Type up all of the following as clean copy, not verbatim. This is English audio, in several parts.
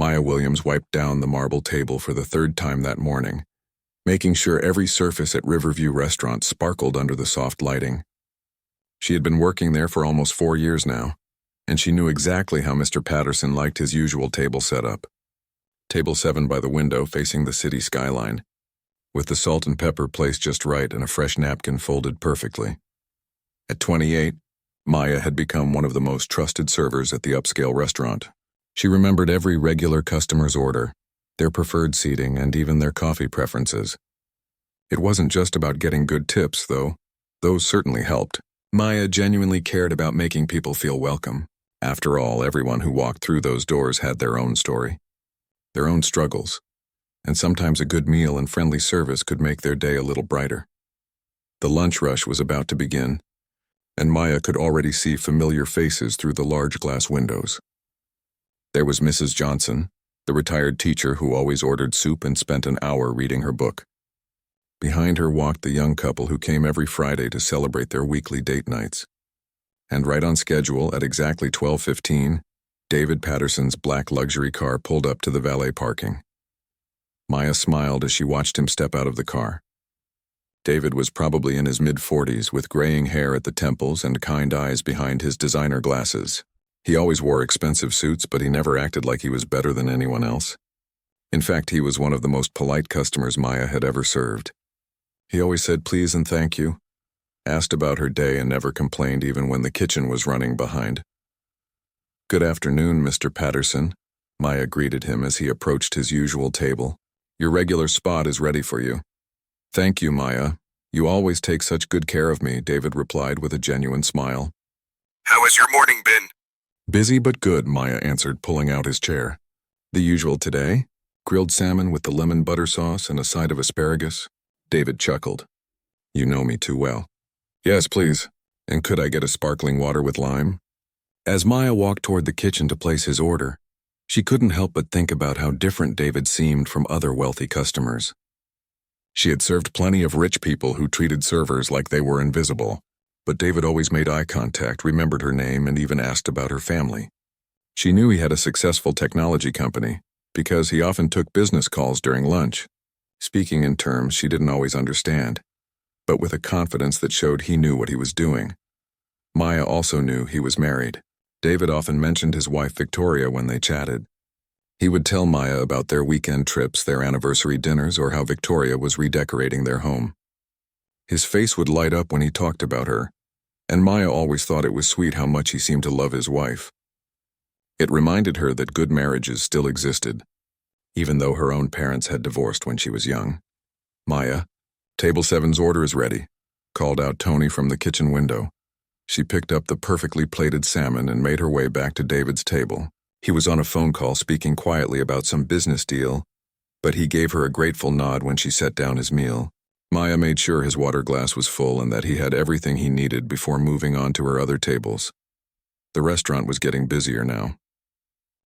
Maya Williams wiped down the marble table for the third time that morning, making sure every surface at Riverview Restaurant sparkled under the soft lighting. She had been working there for almost 4 years now, and she knew exactly how Mr. Patterson liked his usual table setup. Table 7 by the window facing the city skyline, with the salt and pepper placed just right and a fresh napkin folded perfectly. At 28, Maya had become one of the most trusted servers at the upscale restaurant. She remembered every regular customer's order, their preferred seating, and even their coffee preferences. It wasn't just about getting good tips, though. Those certainly helped. Maya genuinely cared about making people feel welcome. After all, everyone who walked through those doors had their own story, their own struggles, and sometimes a good meal and friendly service could make their day a little brighter. The lunch rush was about to begin, and Maya could already see familiar faces through the large glass windows. There was Mrs. Johnson, the retired teacher who always ordered soup and spent an hour reading her book. Behind her walked the young couple who came every Friday to celebrate their weekly date nights. And right on schedule at exactly 12:15, David Patterson's black luxury car pulled up to the valet parking. Maya smiled as she watched him step out of the car. David was probably in his mid-40s with graying hair at the temples and kind eyes behind his designer glasses. He always wore expensive suits, but he never acted like he was better than anyone else. In fact, he was one of the most polite customers Maya had ever served. He always said please and thank you, asked about her day, and never complained even when the kitchen was running behind. "Good afternoon, Mr. Patterson," Maya greeted him as he approached his usual table. "Your regular spot is ready for you." "Thank you, Maya. You always take such good care of me," David replied with a genuine smile. "How has your morning been?" "Busy but good," Maya answered, pulling out his chair. "The usual today? Grilled salmon with the lemon butter sauce and a side of asparagus?" David chuckled. "You know me too well." "Yes, please. And could I get a sparkling water with lime?" As Maya walked toward the kitchen to place his order, she couldn't help but think about how different David seemed from other wealthy customers. She had served plenty of rich people who treated servers like they were invisible, but David always made eye contact, remembered her name, and even asked about her family. She knew he had a successful technology company because he often took business calls during lunch, speaking in terms she didn't always understand, but with a confidence that showed he knew what he was doing. Maya also knew he was married. David often mentioned his wife Victoria when they chatted. He would tell Maya about their weekend trips, their anniversary dinners, or how Victoria was redecorating their home. His face would light up when he talked about her, and Maya always thought it was sweet how much he seemed to love his wife. It reminded her that good marriages still existed, even though her own parents had divorced when she was young. "Maya, Table 7's order is ready," called out Tony from the kitchen window. She picked up the perfectly plated salmon and made her way back to David's table. He was on a phone call speaking quietly about some business deal, but he gave her a grateful nod when she set down his meal. Maya made sure his water glass was full and that he had everything he needed before moving on to her other tables. The restaurant was getting busier now.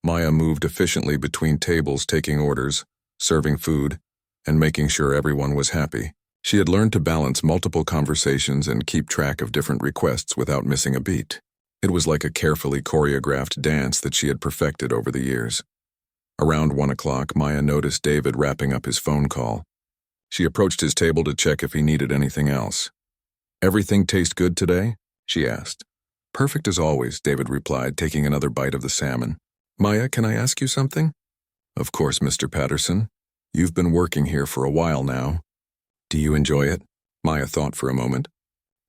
Maya moved efficiently between tables, taking orders, serving food, and making sure everyone was happy. She had learned to balance multiple conversations and keep track of different requests without missing a beat. It was like a carefully choreographed dance that she had perfected over the years. Around 1 o'clock, Maya noticed David wrapping up his phone call. She approached his table to check if he needed anything else. "Everything taste good today?" she asked. "Perfect as always," David replied, taking another bite of the salmon. "Maya, can I ask you something?" "Of course, Mr. Patterson. You've been working here for a while now. Do you enjoy it?" Maya thought for a moment.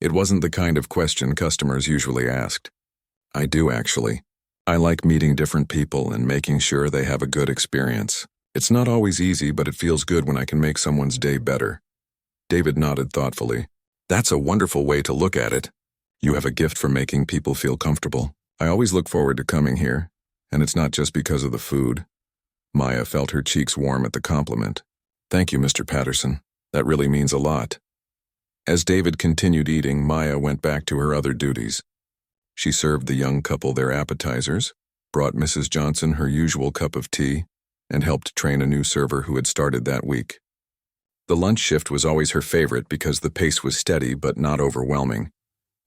It wasn't the kind of question customers usually asked. "I do, actually. I like meeting different people and making sure they have a good experience. It's not always easy, but it feels good when I can make someone's day better." David nodded thoughtfully. "That's a wonderful way to look at it. You have a gift for making people feel comfortable. I always look forward to coming here, and it's not just because of the food." Maya felt her cheeks warm at the compliment. "Thank you, Mr. Patterson. That really means a lot." As David continued eating, Maya went back to her other duties. She served the young couple their appetizers, brought Mrs. Johnson her usual cup of tea, and helped train a new server who had started that week. The lunch shift was always her favorite because the pace was steady but not overwhelming,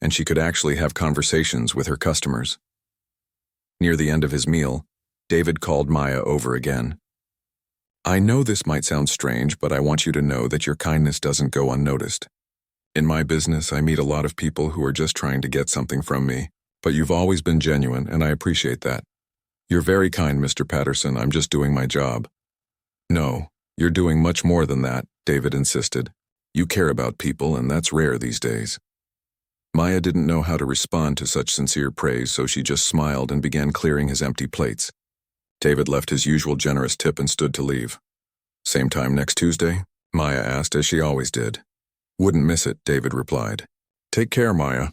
and she could actually have conversations with her customers. Near the end of his meal, David called Maya over again. I know this might sound strange, but I want you to know that your kindness doesn't go unnoticed. In my business, I meet a lot of people who are just trying to get something from me, but you've always been genuine, and I appreciate that. You're very kind, Mr. Patterson. I'm just doing my job. No, you're doing much more than that, David insisted. You care about people, and that's rare these days. Maya didn't know how to respond to such sincere praise, so she just smiled and began clearing his empty plates. David left his usual generous tip and stood to leave. Same time next Tuesday? Maya asked, as she always did. Wouldn't miss it, David replied. Take care, Maya.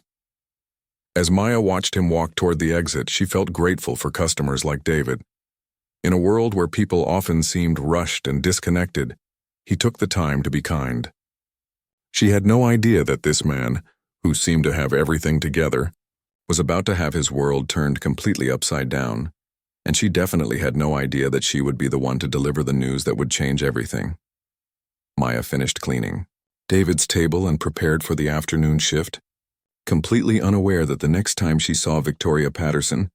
As Maya watched him walk toward the exit, she felt grateful for customers like David. In a world where people often seemed rushed and disconnected, he took the time to be kind. She had no idea that this man, who seemed to have everything together, was about to have his world turned completely upside down, and she definitely had no idea that she would be the one to deliver the news that would change everything. Maya finished cleaning David's table and prepared for the afternoon shift, completely unaware that the next time she saw Victoria Patterson,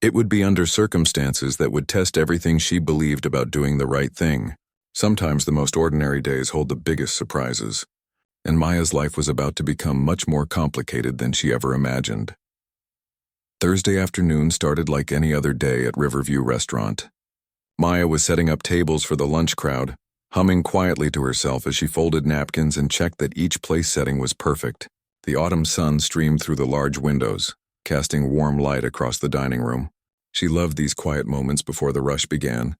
it would be under circumstances that would test everything she believed about doing the right thing. Sometimes the most ordinary days hold the biggest surprises, and Maya's life was about to become much more complicated than she ever imagined. Thursday afternoon started like any other day at Riverview Restaurant. Maya was setting up tables for the lunch crowd, humming quietly to herself as she folded napkins and checked that each place setting was perfect. The autumn sun streamed through the large windows, casting warm light across the dining room. She loved these quiet moments before the rush began,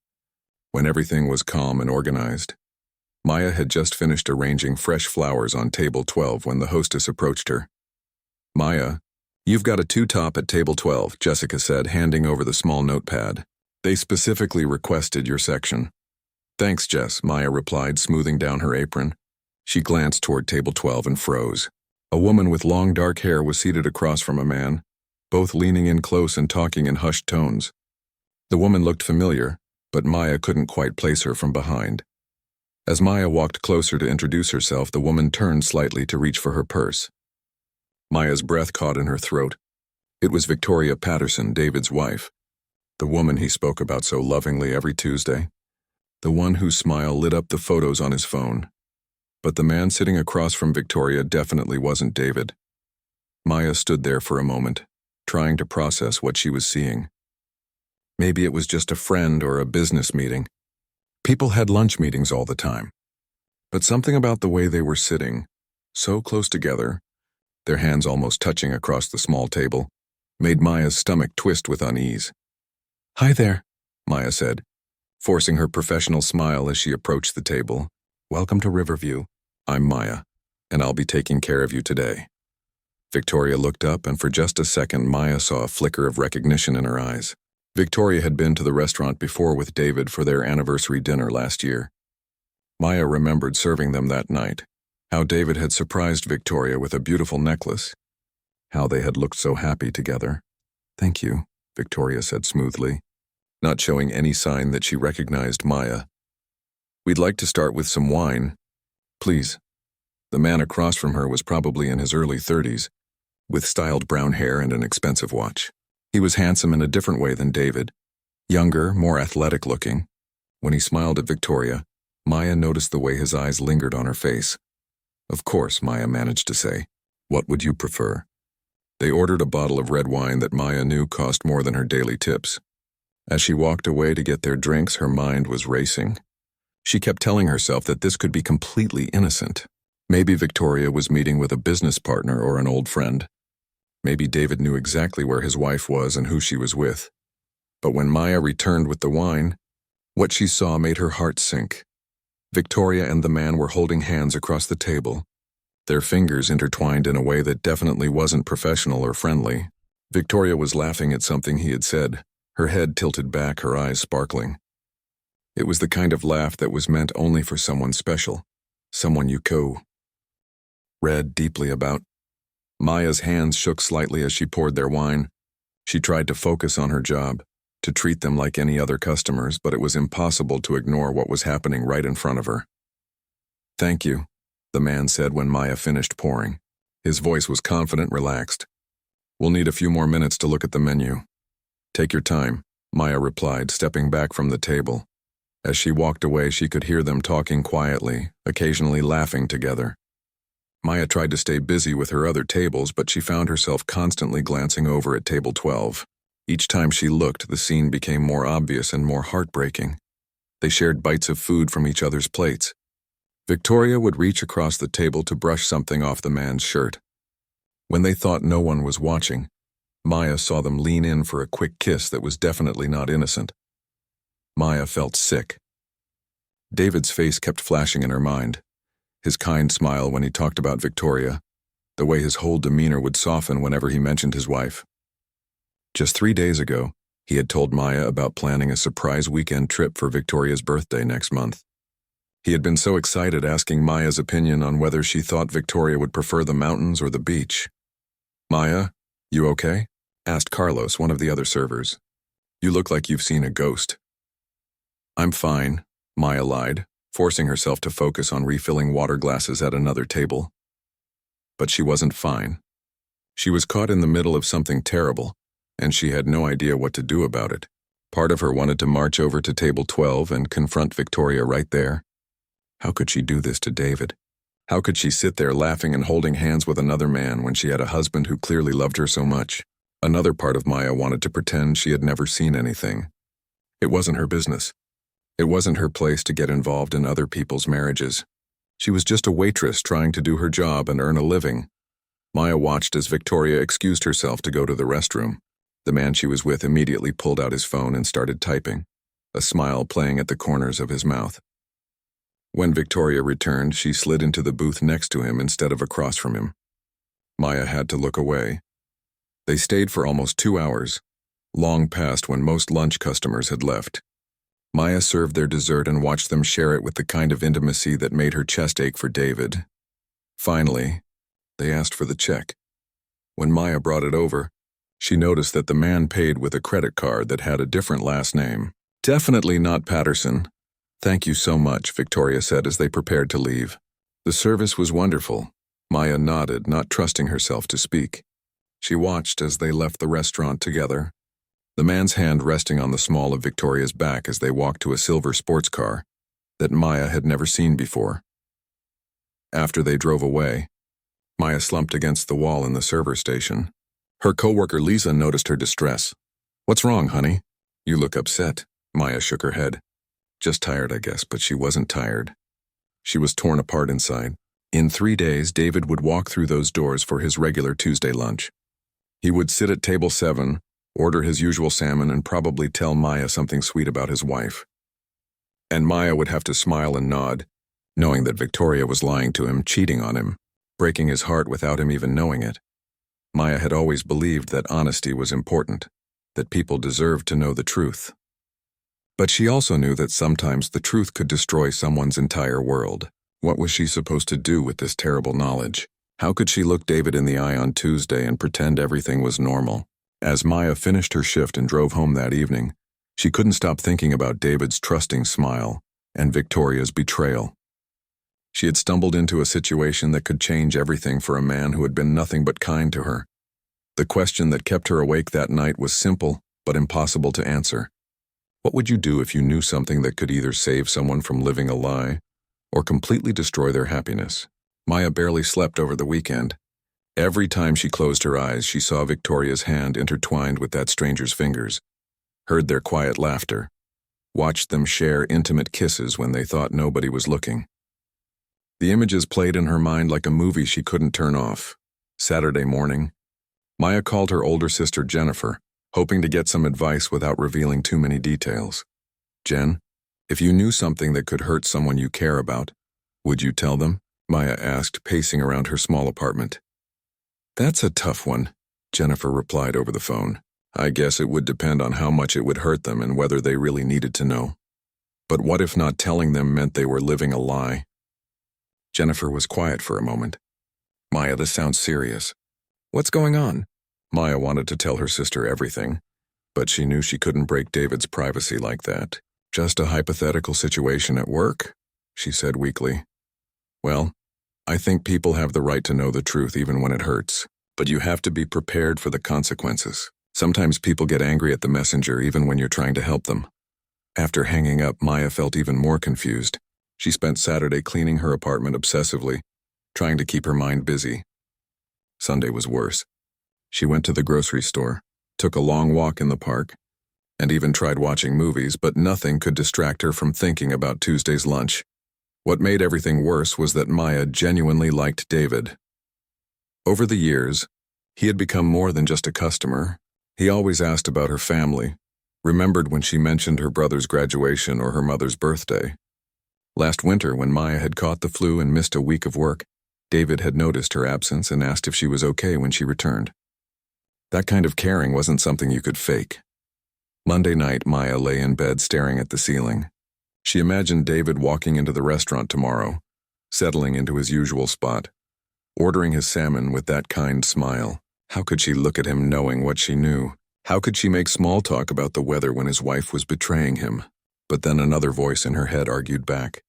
when everything was calm and organized. Maya had just finished arranging fresh flowers on table 12 when the hostess approached her. Maya, you've got a two-top at table 12, Jessica said, handing over the small notepad. They specifically requested your section. Thanks, Jess, Maya replied, smoothing down her apron. She glanced toward table 12 and froze. A woman with long dark hair was seated across from a man, both leaning in close and talking in hushed tones. The woman looked familiar, but Maya couldn't quite place her from behind. As Maya walked closer to introduce herself, the woman turned slightly to reach for her purse. Maya's breath caught in her throat. It was Victoria Patterson, David's wife, the woman he spoke about so lovingly every Tuesday, the one whose smile lit up the photos on his phone. But the man sitting across from Victoria definitely wasn't David. Maya stood there for a moment, trying to process what she was seeing. Maybe it was just a friend or a business meeting. People had lunch meetings all the time. But something about the way they were sitting, so close together, their hands almost touching across the small table, made Maya's stomach twist with unease. Hi there, Maya said, forcing her professional smile as she approached the table. Welcome to Riverview. I'm Maya, and I'll be taking care of you today. Victoria looked up, and for just a second, Maya saw a flicker of recognition in her eyes. Victoria had been to the restaurant before with David for their anniversary dinner last year. Maya remembered serving them that night, how David had surprised Victoria with a beautiful necklace, how they had looked so happy together. Thank you, Victoria said smoothly, not showing any sign that she recognized Maya. We'd like to start with some wine. Please. The man across from her was probably in his early 30s, with styled brown hair and an expensive watch. He was handsome in a different way than David, younger, more athletic looking. When he smiled at Victoria, Maya noticed the way his eyes lingered on her face. Of course, Maya managed to say. What would you prefer? They ordered a bottle of red wine that Maya knew cost more than her daily tips. As she walked away to get their drinks, her mind was racing. She kept telling herself that this could be completely innocent. Maybe Victoria was meeting with a business partner or an old friend. Maybe David knew exactly where his wife was and who she was with. But when Maya returned with the wine, what she saw made her heart sink. Victoria and the man were holding hands across the table, their fingers intertwined in a way that definitely wasn't professional or friendly. Victoria was laughing at something he had said, her head tilted back, her eyes sparkling. It was the kind of laugh that was meant only for someone special, someone you read deeply about. Maya's hands shook slightly as she poured their wine. She tried to focus on her job, to treat them like any other customers, but it was impossible to ignore what was happening right in front of her. Thank you, the man said when Maya finished pouring. His voice was confident, relaxed. We'll need a few more minutes to look at the menu. Take your time. Maya replied, stepping back from the table. As she walked away, she could hear them talking quietly, occasionally laughing together. Maya tried to stay busy with her other tables, but she found herself constantly glancing over at table 12. Each time she looked, the scene became more obvious and more heartbreaking. They shared bites of food from each other's plates. Victoria would reach across the table to brush something off the man's shirt. When they thought no one was watching, Maya saw them lean in for a quick kiss that was definitely not innocent. Maya felt sick. David's face kept flashing in her mind. His kind smile when he talked about Victoria, the way his whole demeanor would soften whenever he mentioned his wife. Just 3 days ago, he had told Maya about planning a surprise weekend trip for Victoria's birthday next month. He had been so excited asking Maya's opinion on whether she thought Victoria would prefer the mountains or the beach. "Maya, you okay?" asked Carlos, one of the other servers. "You look like you've seen a ghost." "I'm fine," Maya lied, forcing herself to focus on refilling water glasses at another table. But she wasn't fine. She was caught in the middle of something terrible, and she had no idea what to do about it. Part of her wanted to march over to table 12 and confront Victoria right there. How could she do this to David? How could she sit there laughing and holding hands with another man when she had a husband who clearly loved her so much? Another part of Maya wanted to pretend she had never seen anything. It wasn't her business. It wasn't her place to get involved in other people's marriages. She was just a waitress trying to do her job and earn a living. Maya watched as Victoria excused herself to go to the restroom. The man she was with immediately pulled out his phone and started typing, a smile playing at the corners of his mouth. When Victoria returned, she slid into the booth next to him instead of across from him. Maya had to look away. They stayed for almost 2 hours, long past when most lunch customers had left. Maya served their dessert and watched them share it with the kind of intimacy that made her chest ache for David. Finally, they asked for the check. When Maya brought it over, she noticed that the man paid with a credit card that had a different last name. "Definitely not Patterson. Thank you so much," Victoria said as they prepared to leave. "The service was wonderful." Maya nodded, not trusting herself to speak. She watched as they left the restaurant together, the man's hand resting on the small of Victoria's back as they walked to a silver sports car that Maya had never seen before. After they drove away, Maya slumped against the wall in the server station. Her coworker Lisa noticed her distress. "What's wrong, honey? You look upset." Maya shook her head. "Just tired, I guess," but she wasn't tired. She was torn apart inside. In 3 days, David would walk through those doors for his regular Tuesday lunch. He would sit at table 7, order his usual salmon, and probably tell Maya something sweet about his wife. And Maya would have to smile and nod, knowing that Victoria was lying to him, cheating on him, breaking his heart without him even knowing it. Maya had always believed that honesty was important, that people deserved to know the truth. But she also knew that sometimes the truth could destroy someone's entire world. What was she supposed to do with this terrible knowledge? How could she look David in the eye on Tuesday and pretend everything was normal? As Maya finished her shift and drove home that evening, she couldn't stop thinking about David's trusting smile and Victoria's betrayal. She had stumbled into a situation that could change everything for a man who had been nothing but kind to her. The question that kept her awake that night was simple but impossible to answer. What would you do if you knew something that could either save someone from living a lie or completely destroy their happiness? Maya barely slept over the weekend. Every time she closed her eyes, she saw Victoria's hand intertwined with that stranger's fingers, heard their quiet laughter, watched them share intimate kisses when they thought nobody was looking. The images played in her mind like a movie she couldn't turn off. Saturday morning, Maya called her older sister Jennifer, hoping to get some advice without revealing too many details. "Jen, if you knew something that could hurt someone you care about, would you tell them?" Maya asked, pacing around her small apartment. "That's a tough one," Jennifer replied over the phone. "I guess it would depend on how much it would hurt them and whether they really needed to know. But what if not telling them meant they were living a lie?" Jennifer was quiet for a moment. "Maya, this sounds serious. What's going on?" Maya wanted to tell her sister everything, but she knew she couldn't break David's privacy like that. "Just a hypothetical situation at work," she said weakly. "Well, I think people have the right to know the truth even when it hurts, but you have to be prepared for the consequences. Sometimes people get angry at the messenger even when you're trying to help them. After hanging up, Maya felt even more confused. She spent Saturday cleaning her apartment obsessively, trying to keep her mind busy. Sunday was worse. She went to the grocery store, took a long walk in the park, and even tried watching movies, but nothing could distract her from thinking about Tuesday's lunch. What made everything worse was that Maya genuinely liked David. Over the years, he had become more than just a customer. He always asked about her family, remembered when she mentioned her brother's graduation or her mother's birthday. Last winter, when Maya had caught the flu and missed a week of work, David had noticed her absence and asked if she was okay when she returned. That kind of caring wasn't something you could fake. Monday night, Maya lay in bed staring at the ceiling. She imagined David walking into the restaurant tomorrow, settling into his usual spot, ordering his salmon with that kind smile. How could she look at him knowing what she knew? How could she make small talk about the weather when his wife was betraying him? But then another voice in her head argued back.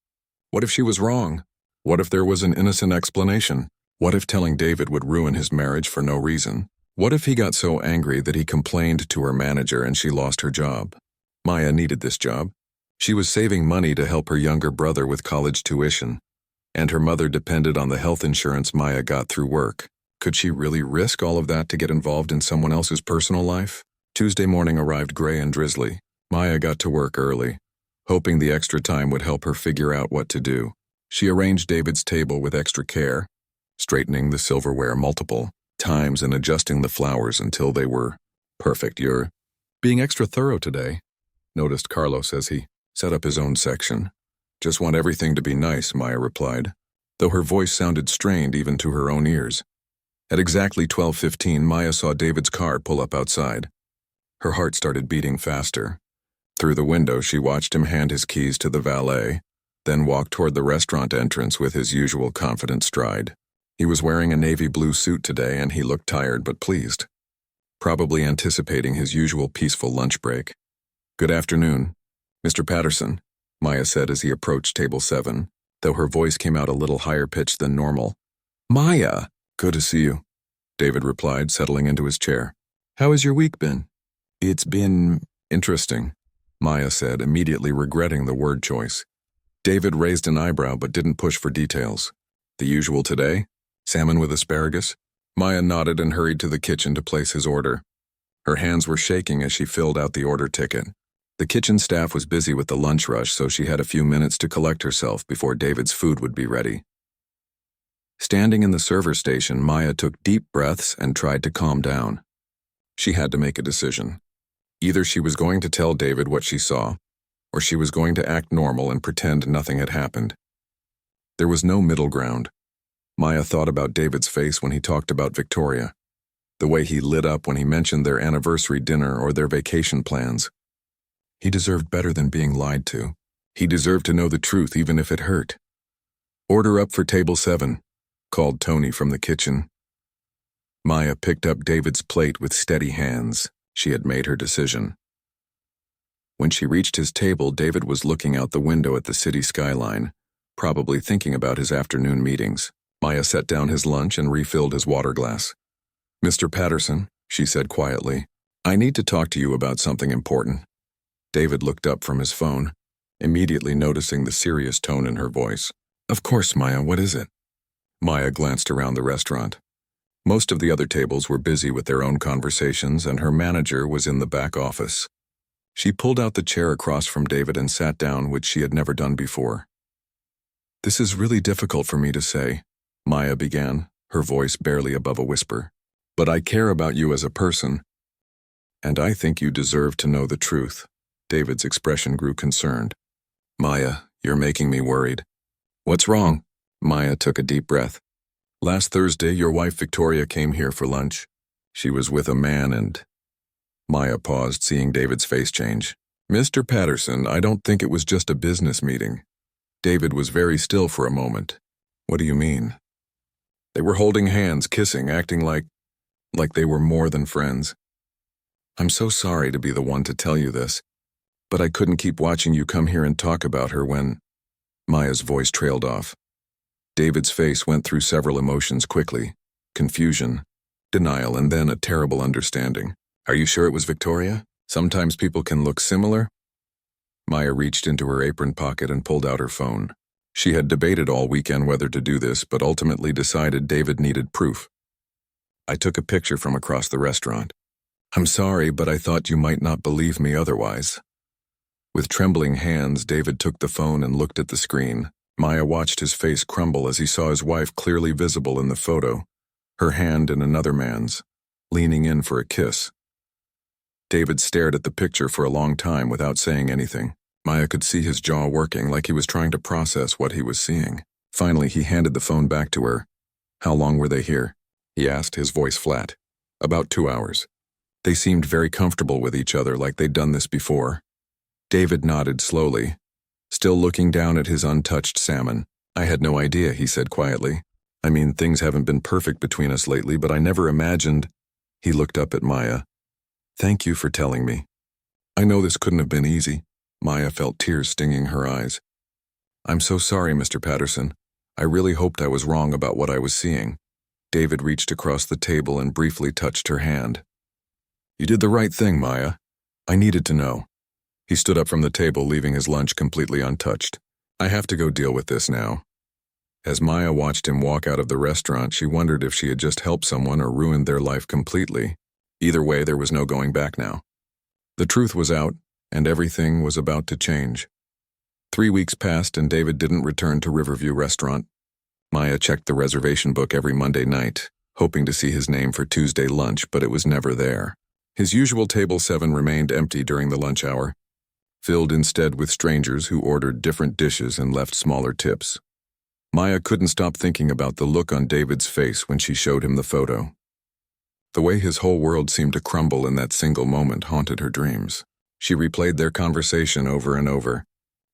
What if she was wrong? What if there was an innocent explanation? What if telling David would ruin his marriage for no reason? What if he got so angry that he complained to her manager and she lost her job? Maya needed this job. She was saving money to help her younger brother with college tuition, and her mother depended on the health insurance Maya got through work. Could she really risk all of that to get involved in someone else's personal life? Tuesday morning arrived gray and drizzly. Maya got to work early, hoping the extra time would help her figure out what to do. She arranged David's table with extra care, straightening the silverware multiple times and adjusting the flowers until they were perfect. You're being extra thorough today, noticed Carlos as he set up his own section. Just want everything to be nice, Maya replied, though her voice sounded strained even to her own ears. At exactly 12:15, Maya saw David's car pull up outside. Her heart started beating faster. Through the window, she watched him hand his keys to the valet, then walk toward the restaurant entrance with his usual confident stride. He was wearing a navy blue suit today and he looked tired but pleased, probably anticipating his usual peaceful lunch break. Good afternoon, Mr. Patterson, Maya said as he approached table 7, though her voice came out a little higher pitched than normal. Maya! Good to see you, David replied, settling into his chair. How has your week been? It's been interesting, Maya said, immediately regretting the word choice. David raised an eyebrow but didn't push for details. The usual today? Salmon with asparagus? Maya nodded and hurried to the kitchen to place his order. Her hands were shaking as she filled out the order ticket. The kitchen staff was busy with the lunch rush, so she had a few minutes to collect herself before David's food would be ready. Standing in the server station, Maya took deep breaths and tried to calm down. She had to make a decision. Either she was going to tell David what she saw, or she was going to act normal and pretend nothing had happened. There was no middle ground. Maya thought about David's face when he talked about Victoria, the way he lit up when he mentioned their anniversary dinner or their vacation plans. He deserved better than being lied to. He deserved to know the truth even if it hurt. Order up for table 7, called Tony from the kitchen. Maya picked up David's plate with steady hands. She had made her decision. When she reached his table, David was looking out the window at the city skyline, probably thinking about his afternoon meetings. Maya set down his lunch and refilled his water glass. Mr. Patterson, she said quietly, I need to talk to you about something important. David looked up from his phone, immediately noticing the serious tone in her voice. Of course, Maya, what is it? Maya glanced around the restaurant. Most of the other tables were busy with their own conversations, and her manager was in the back office. She pulled out the chair across from David and sat down, which she had never done before. This is really difficult for me to say, Maya began, her voice barely above a whisper. But I care about you as a person, and I think you deserve to know the truth. David's expression grew concerned. Maya, you're making me worried. What's wrong? Maya took a deep breath. Last Thursday, your wife Victoria came here for lunch. She was with a man and... Maya paused, seeing David's face change. Mr. Patterson, I don't think it was just a business meeting. David was very still for a moment. What do you mean? They were holding hands, kissing, acting like they were more than friends. I'm so sorry to be the one to tell you this, but I couldn't keep watching you come here and talk about her when... Maya's voice trailed off. David's face went through several emotions quickly: confusion, denial, and then a terrible understanding. Are you sure it was Victoria? Sometimes people can look similar. Maya reached into her apron pocket and pulled out her phone. She had debated all weekend whether to do this, but ultimately decided David needed proof. I took a picture from across the restaurant. I'm sorry, but I thought you might not believe me otherwise. With trembling hands, David took the phone and looked at the screen. Maya watched his face crumble as he saw his wife clearly visible in the photo, her hand in another man's, leaning in for a kiss. David stared at the picture for a long time without saying anything. Maya could see his jaw working like he was trying to process what he was seeing. Finally, he handed the phone back to her. How long were they here? He asked, his voice flat. About 2 hours. They seemed very comfortable with each other, like they'd done this before. David nodded slowly, still looking down at his untouched salmon. I had no idea, he said quietly. I mean, things haven't been perfect between us lately, but I never imagined. He looked up at Maya. Thank you for telling me. I know this couldn't have been easy. Maya felt tears stinging her eyes. I'm so sorry, Mr. Patterson. I really hoped I was wrong about what I was seeing. David reached across the table and briefly touched her hand. You did the right thing, Maya. I needed to know. He stood up from the table, leaving his lunch completely untouched. I have to go deal with this now. As Maya watched him walk out of the restaurant, she wondered if she had just helped someone or ruined their life completely. Either way, there was no going back now. The truth was out, and everything was about to change. 3 weeks passed and David didn't return to Riverview Restaurant. Maya checked the reservation book every Monday night, hoping to see his name for Tuesday lunch, but it was never there. His usual table 7 remained empty during the lunch hour, filled instead with strangers who ordered different dishes and left smaller tips. Maya couldn't stop thinking about the look on David's face when she showed him the photo. The way his whole world seemed to crumble in that single moment haunted her dreams. She replayed their conversation over and over,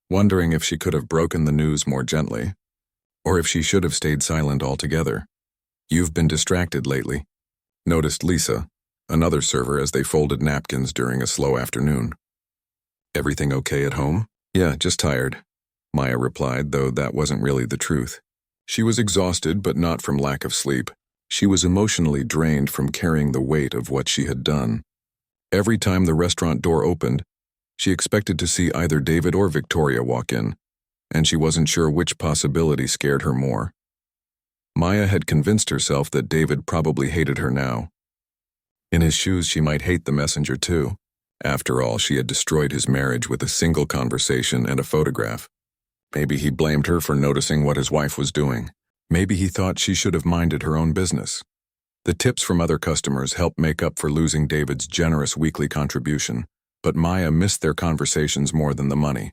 wondering if she could have broken the news more gently, or if she should have stayed silent altogether. You've been distracted lately, noticed Lisa, another server, as they folded napkins during a slow afternoon. Everything okay at home? Yeah, just tired, Maya replied, though that wasn't really the truth. She was exhausted, but not from lack of sleep. She was emotionally drained from carrying the weight of what she had done. Every time the restaurant door opened, she expected to see either David or Victoria walk in, and she wasn't sure which possibility scared her more. Maya had convinced herself that David probably hated her now. In his shoes, she might hate the messenger too. After all, she had destroyed his marriage with a single conversation and a photograph. Maybe he blamed her for noticing what his wife was doing. Maybe he thought she should have minded her own business. The tips from other customers helped make up for losing David's generous weekly contribution, but Maya missed their conversations more than the money.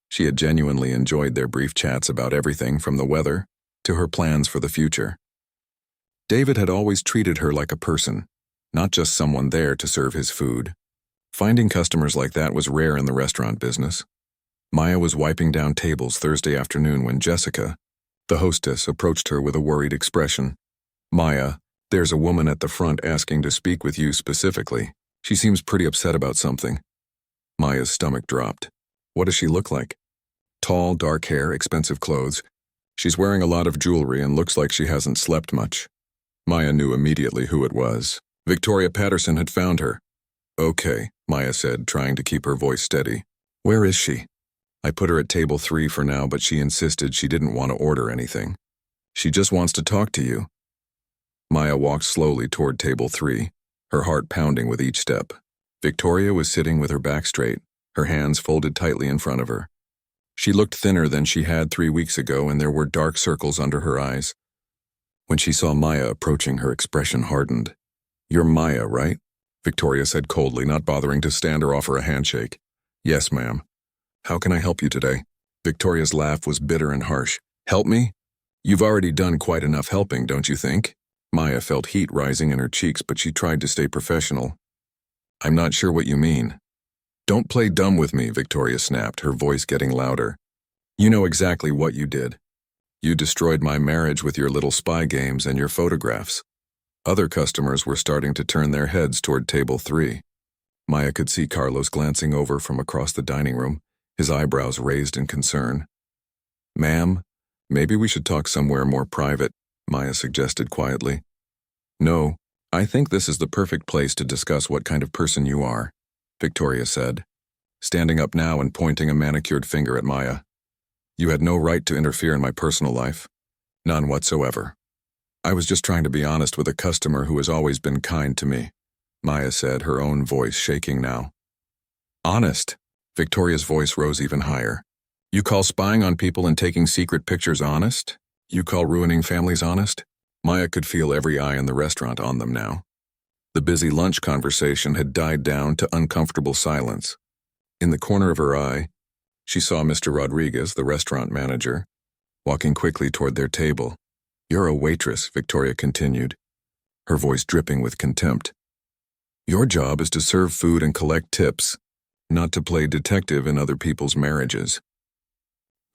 She had genuinely enjoyed their brief chats about everything from the weather to her plans for the future. David had always treated her like a person, not just someone there to serve his food. Finding customers like that was rare in the restaurant business. Maya was wiping down tables Thursday afternoon when Jessica, the hostess, approached her with a worried expression. Maya, there's a woman at the front asking to speak with you specifically. She seems pretty upset about something. Maya's stomach dropped. What does she look like? Tall, dark hair, expensive clothes. She's wearing a lot of jewelry and looks like she hasn't slept much. Maya knew immediately who it was. Victoria Patterson had found her. Okay, Maya said, trying to keep her voice steady. Where is she? I put her at table 3 for now, but she insisted she didn't want to order anything. She just wants to talk to you. Maya walked slowly toward table 3, her heart pounding with each step. Victoria was sitting with her back straight, her hands folded tightly in front of her. She looked thinner than she had 3 weeks ago, and there were dark circles under her eyes. When she saw Maya approaching, her expression hardened. You're Maya, right? Victoria said coldly, not bothering to stand or offer a handshake. Yes, ma'am. How can I help you today? Victoria's laugh was bitter and harsh. Help me? You've already done quite enough helping, don't you think? Maya felt heat rising in her cheeks, but she tried to stay professional. I'm not sure what you mean. Don't play dumb with me, Victoria snapped, her voice getting louder. You know exactly what you did. You destroyed my marriage with your little spy games and your photographs. Other customers were starting to turn their heads toward table 3. Maya could see Carlos glancing over from across the dining room, his eyebrows raised in concern. Ma'am, maybe we should talk somewhere more private, Maya suggested quietly. No, I think this is the perfect place to discuss what kind of person you are, Victoria said, standing up now and pointing a manicured finger at Maya. You had no right to interfere in my personal life. None whatsoever. I was just trying to be honest with a customer who has always been kind to me, Maya said, her own voice shaking now. Honest? Victoria's voice rose even higher. You call spying on people and taking secret pictures honest? You call ruining families honest? Maya could feel every eye in the restaurant on them now. The busy lunch conversation had died down to uncomfortable silence. In the corner of her eye, she saw Mr. Rodriguez, the restaurant manager, walking quickly toward their table. You're a waitress, Victoria continued, her voice dripping with contempt. Your job is to serve food and collect tips, not to play detective in other people's marriages.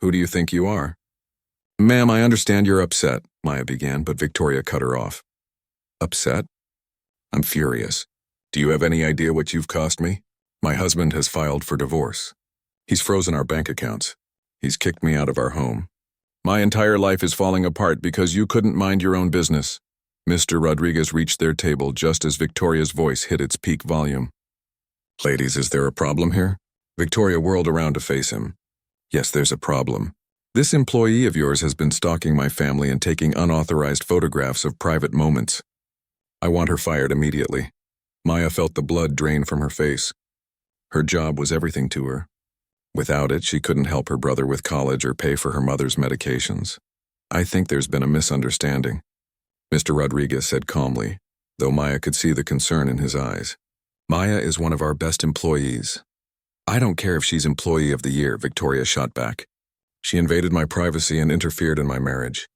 Who do you think you are? Ma'am, I understand you're upset, Maya began, but Victoria cut her off. Upset? I'm furious. Do you have any idea what you've cost me? My husband has filed for divorce. He's frozen our bank accounts. He's kicked me out of our home. My entire life is falling apart because you couldn't mind your own business. Mr. Rodriguez reached their table just as Victoria's voice hit its peak volume. Ladies, is there a problem here? Victoria whirled around to face him. Yes, there's a problem. This employee of yours has been stalking my family and taking unauthorized photographs of private moments. I want her fired immediately. Maya felt the blood drain from her face. Her job was everything to her. Without it, she couldn't help her brother with college or pay for her mother's medications. I think there's been a misunderstanding, Mr. Rodriguez said calmly, though Maya could see the concern in his eyes. Maya is one of our best employees. I don't care if she's Employee of the Year, Victoria shot back. She invaded my privacy and interfered in my marriage.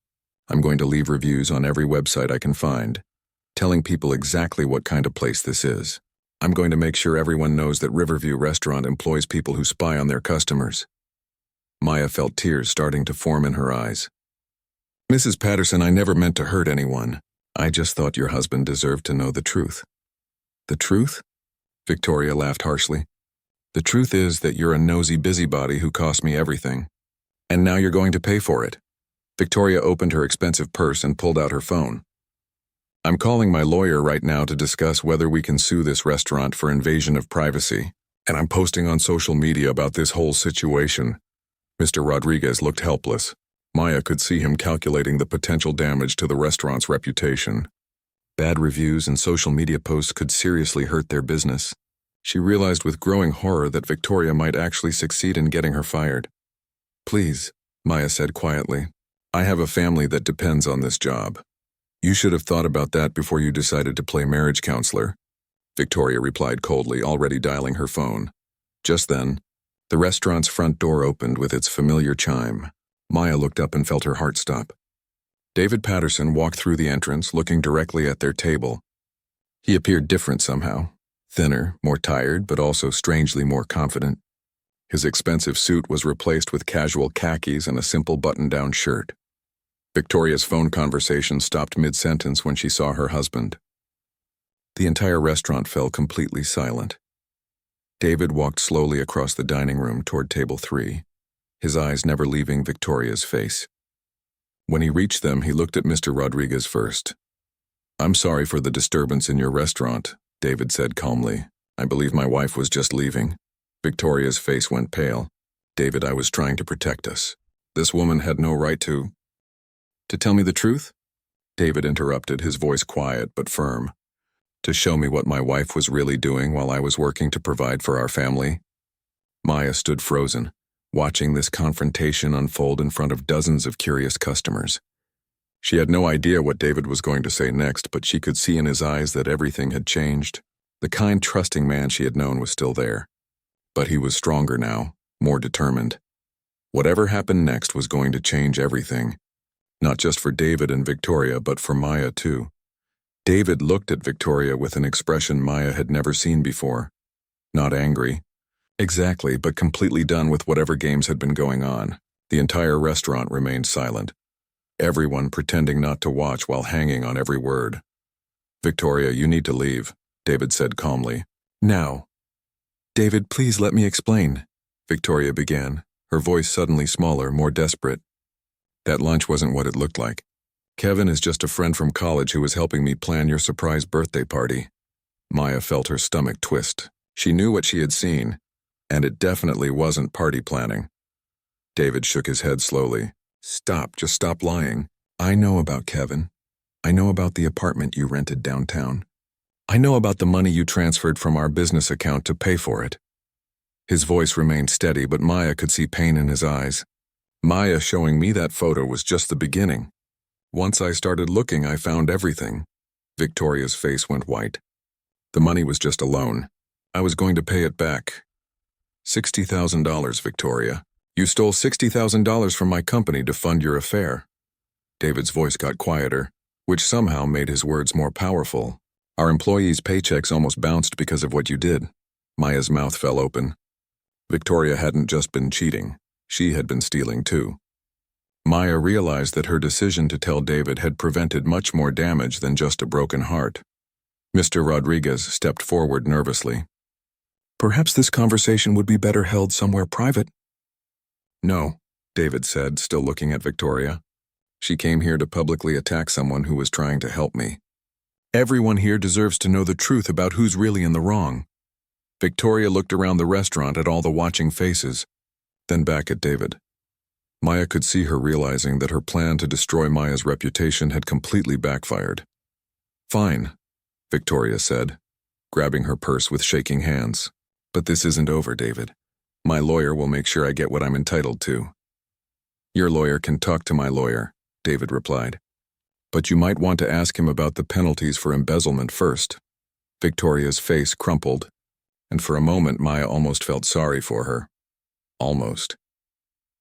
I'm going to leave reviews on every website I can find, telling people exactly what kind of place this is. I'm going to make sure everyone knows that Riverview Restaurant employs people who spy on their customers. Maya felt tears starting to form in her eyes. Mrs. Patterson, I never meant to hurt anyone. I just thought your husband deserved to know the truth. The truth? Victoria laughed harshly. The truth is that you're a nosy busybody who cost me everything. And now you're going to pay for it. Victoria opened her expensive purse and pulled out her phone. I'm calling my lawyer right now to discuss whether we can sue this restaurant for invasion of privacy, and I'm posting on social media about this whole situation. Mr. Rodriguez looked helpless. Maya could see him calculating the potential damage to the restaurant's reputation. Bad reviews and social media posts could seriously hurt their business. She realized with growing horror that Victoria might actually succeed in getting her fired. Please, Maya said quietly. I have a family that depends on this job. You should have thought about that before you decided to play marriage counselor, Victoria replied coldly, already dialing her phone. Just then, the restaurant's front door opened with its familiar chime. Maya looked up and felt her heart stop. David Patterson walked through the entrance, looking directly at their table. He appeared different somehow, thinner, more tired, but also strangely more confident. His expensive suit was replaced with casual khakis and a simple button-down shirt. Victoria's phone conversation stopped mid-sentence when she saw her husband. The entire restaurant fell completely silent. David walked slowly across the dining room toward table 3, his eyes never leaving Victoria's face. When he reached them, he looked at Mr. Rodriguez first. I'm sorry for the disturbance in your restaurant, David said calmly. I believe my wife was just leaving. Victoria's face went pale. David, I was trying to protect us. This woman had no right to tell me the truth? David interrupted, his voice quiet but firm. To show me what my wife was really doing while I was working to provide for our family. Maya stood frozen, watching this confrontation unfold in front of dozens of curious customers. She had no idea what David was going to say next, but she could see in his eyes that everything had changed. The kind, trusting man she had known was still there. But he was stronger now, more determined. Whatever happened next was going to change everything. Not just for David and Victoria, but for Maya too. David looked at Victoria with an expression Maya had never seen before. Not angry. Exactly, but completely done with whatever games had been going on. The entire restaurant remained silent. Everyone pretending not to watch while hanging on every word. Victoria, you need to leave, David said calmly. Now. David, please let me explain, Victoria began, her voice suddenly smaller, more desperate. That lunch wasn't what it looked like. Kevin is just a friend from college who is helping me plan your surprise birthday party. Maya felt her stomach twist. She knew what she had seen, and it definitely wasn't party planning. David shook his head slowly. Stop, just stop lying. I know about Kevin. I know about the apartment you rented downtown. I know about the money you transferred from our business account to pay for it. His voice remained steady, but Maya could see pain in his eyes. Maya showing me that photo was just the beginning. Once I started looking, I found everything. Victoria's face went white. The money was just a loan. I was going to pay it back. $60,000, Victoria. You stole $60,000 from my company to fund your affair. David's voice got quieter, which somehow made his words more powerful. Our employees' paychecks almost bounced because of what you did. Maya's mouth fell open. Victoria hadn't just been cheating. She had been stealing too. Maya realized that her decision to tell David had prevented much more damage than just a broken heart. Mr. Rodriguez stepped forward nervously. Perhaps this conversation would be better held somewhere private. No, David said, still looking at Victoria. She came here to publicly attack someone who was trying to help me. Everyone here deserves to know the truth about who's really in the wrong. Victoria looked around the restaurant at all the watching faces, then back at David. Maya could see her realizing that her plan to destroy Maya's reputation had completely backfired. Fine, Victoria said, grabbing her purse with shaking hands. But this isn't over, David. My lawyer will make sure I get what I'm entitled to. Your lawyer can talk to my lawyer, David replied. But you might want to ask him about the penalties for embezzlement first. Victoria's face crumpled, and for a moment Maya almost felt sorry for her. Almost.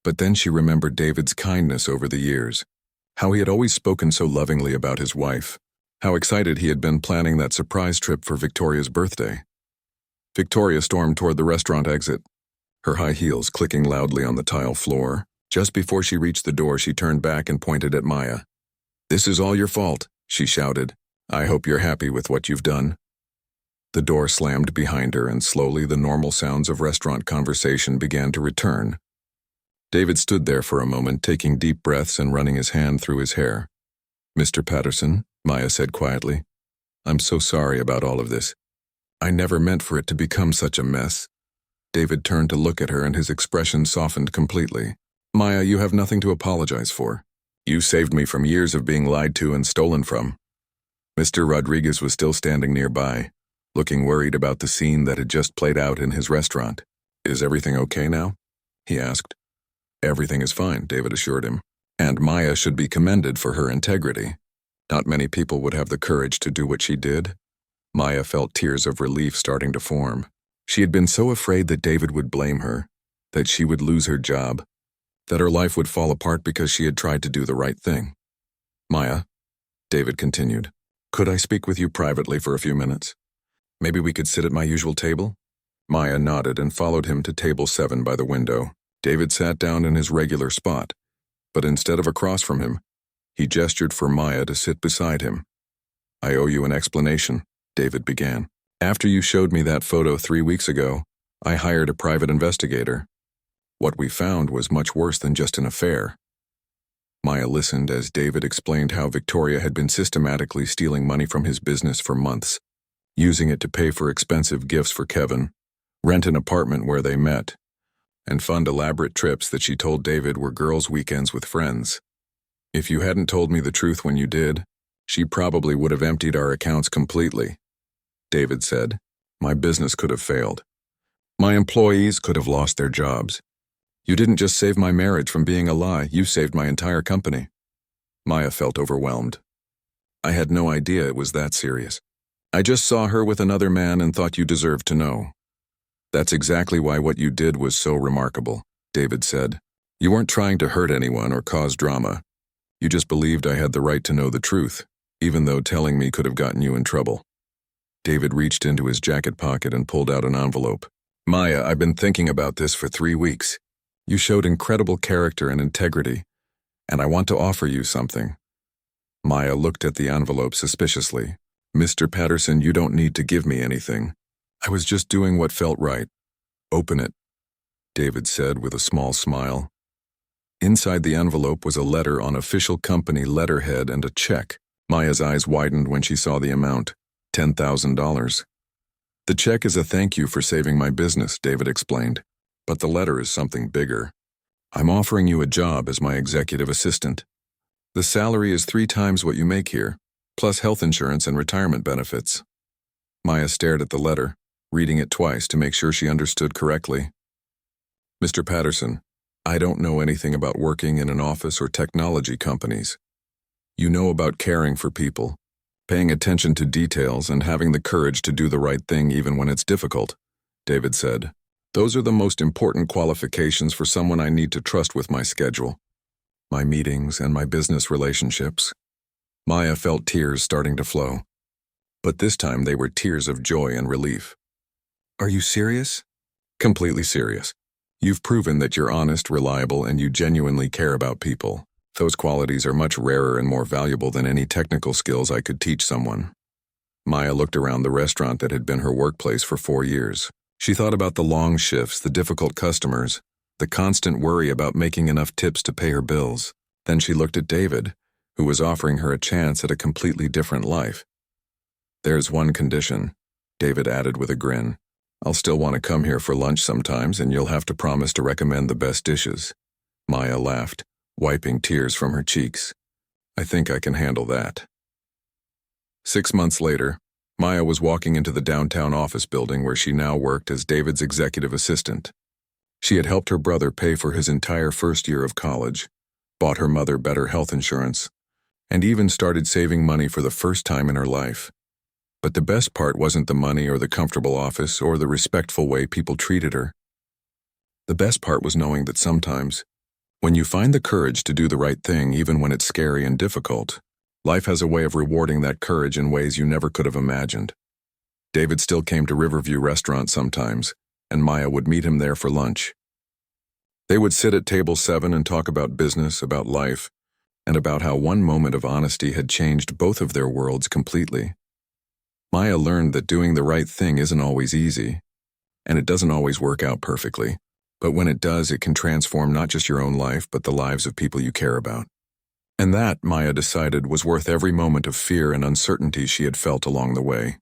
But then she remembered David's kindness over the years, how he had always spoken so lovingly about his wife, how excited he had been planning that surprise trip for Victoria's birthday. Victoria stormed toward the restaurant exit, her high heels clicking loudly on the tile floor. Just before she reached the door, she turned back and pointed at Maya. This is all your fault, she shouted. I hope you're happy with what you've done. The door slammed behind her, and slowly the normal sounds of restaurant conversation began to return. David stood there for a moment, taking deep breaths and running his hand through his hair. Mr. Patterson, Maya said quietly, I'm so sorry about all of this. I never meant for it to become such a mess. David turned to look at her, and his expression softened completely. Maya, you have nothing to apologize for. You saved me from years of being lied to and stolen from. Mr. Rodriguez was still standing nearby, looking worried about the scene that had just played out in his restaurant. Is everything okay now? He asked. Everything is fine, David assured him. And Maya should be commended for her integrity. Not many people would have the courage to do what she did. Maya felt tears of relief starting to form. She had been so afraid that David would blame her, that she would lose her job, that her life would fall apart because she had tried to do the right thing. Maya, David continued, could I speak with you privately for a few minutes? Maybe we could sit at my usual table? Maya nodded and followed him to table 7 by the window. David sat down in his regular spot, but instead of across from him, he gestured for Maya to sit beside him. I owe you an explanation, David began. After you showed me that photo 3 weeks ago, I hired a private investigator. What we found was much worse than just an affair. Maya listened as David explained how Victoria had been systematically stealing money from his business for months, using it to pay for expensive gifts for Kevin, rent an apartment where they met, and fund elaborate trips that she told David were girls' weekends with friends. If you hadn't told me the truth when you did, she probably would have emptied our accounts completely. David said, my business could have failed. My employees could have lost their jobs. You didn't just save my marriage from being a lie, you saved my entire company. Maya felt overwhelmed. I had no idea it was that serious. I just saw her with another man and thought you deserved to know. That's exactly why what you did was so remarkable, David said. You weren't trying to hurt anyone or cause drama. You just believed I had the right to know the truth, even though telling me could have gotten you in trouble. David reached into his jacket pocket and pulled out an envelope. Maya, I've been thinking about this for 3 weeks. You showed incredible character and integrity, and I want to offer you something. Maya looked at the envelope suspiciously. Mr. Patterson, you don't need to give me anything. I was just doing what felt right. Open it, David said with a small smile. Inside the envelope was a letter on official company letterhead and a check. Maya's eyes widened when she saw the amount, $10,000. The check is a thank you for saving my business, David explained. But the letter is something bigger. I'm offering you a job as my executive assistant. The salary is 3 times what you make here, plus health insurance and retirement benefits. Maya stared at the letter, reading it twice to make sure she understood correctly. Mr. Patterson, I don't know anything about working in an office or technology companies. You know about caring for people, paying attention to details, and having the courage to do the right thing even when it's difficult, David said. Those are the most important qualifications for someone I need to trust with my schedule, my meetings, and my business relationships. Maya felt tears starting to flow. But this time they were tears of joy and relief. Are you serious? Completely serious. You've proven that you're honest, reliable, and you genuinely care about people. Those qualities are much rarer and more valuable than any technical skills I could teach someone. Maya looked around the restaurant that had been her workplace for 4 years. She thought about the long shifts, the difficult customers, the constant worry about making enough tips to pay her bills. Then she looked at David, who was offering her a chance at a completely different life. There's one condition, David added with a grin. I'll still want to come here for lunch sometimes, and you'll have to promise to recommend the best dishes. Maya laughed, wiping tears from her cheeks. I think I can handle that. 6 months later, Maya was walking into the downtown office building where she now worked as David's executive assistant. She had helped her brother pay for his entire first year of college, bought her mother better health insurance, and even started saving money for the first time in her life. But the best part wasn't the money or the comfortable office or the respectful way people treated her. The best part was knowing that sometimes, when you find the courage to do the right thing even when it's scary and difficult, life has a way of rewarding that courage in ways you never could have imagined. David still came to Riverview Restaurant sometimes, and Maya would meet him there for lunch. They would sit at table 7 and talk about business, about life, and about how one moment of honesty had changed both of their worlds completely. Maya learned that doing the right thing isn't always easy, and it doesn't always work out perfectly, but when it does, it can transform not just your own life, but the lives of people you care about. And that, Maya decided, was worth every moment of fear and uncertainty she had felt along the way.